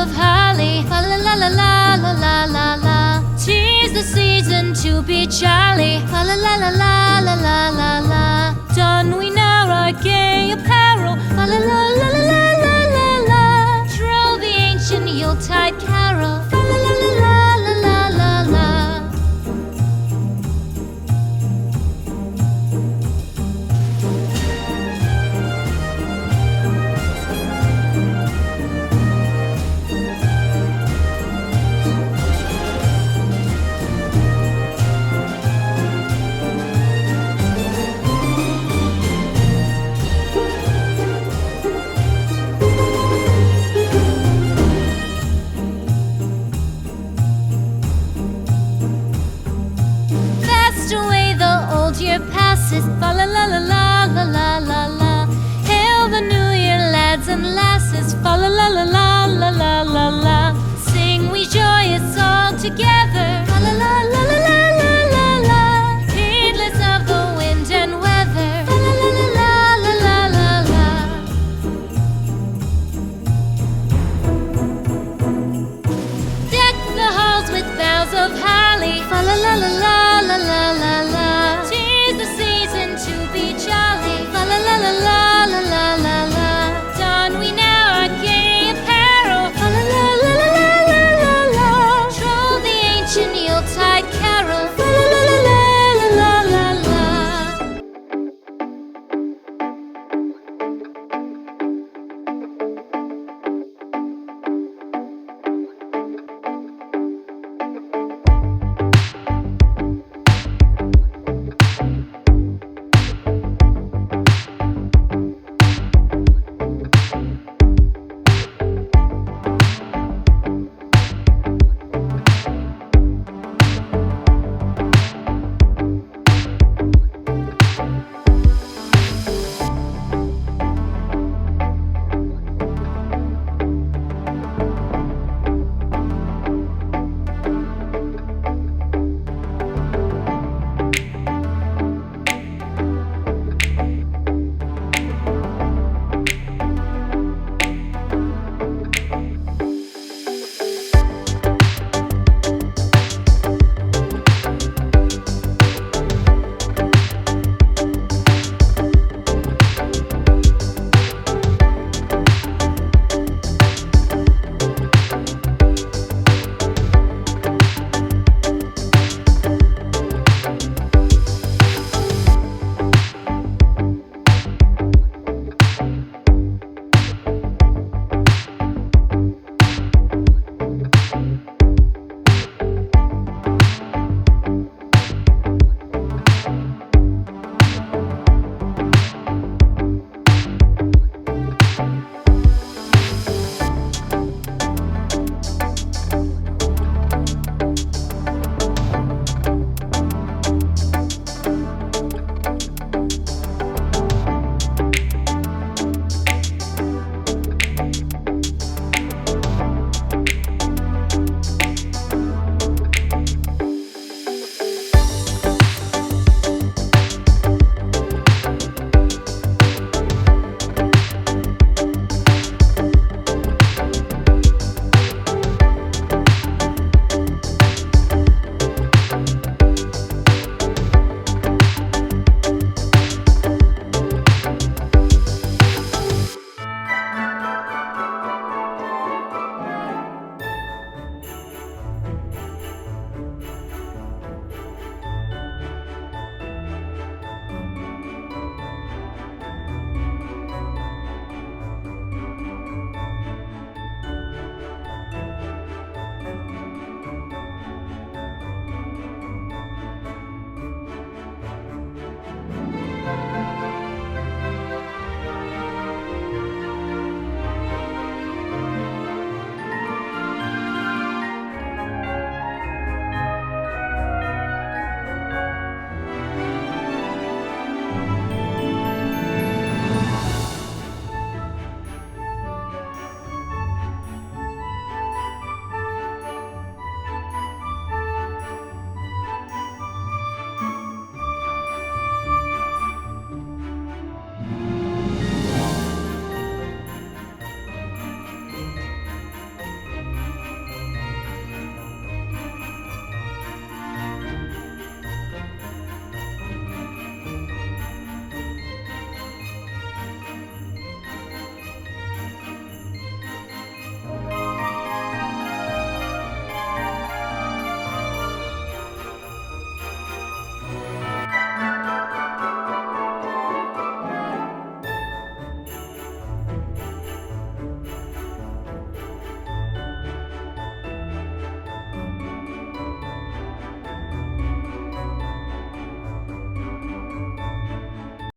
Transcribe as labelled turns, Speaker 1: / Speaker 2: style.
Speaker 1: of holly, fa la la la la la la la la. 'Tis the season to be jolly, fa la la la la la la la la. Don we now our gay apparel, fa la la la la la la la la. Troll the ancient Yuletide carol, fa la la la la la la la la. Away the old year passes, fa la la la la la la la la. Hail the new year, lads and lasses, fa la la la la la la la la. Sing we joyous all together.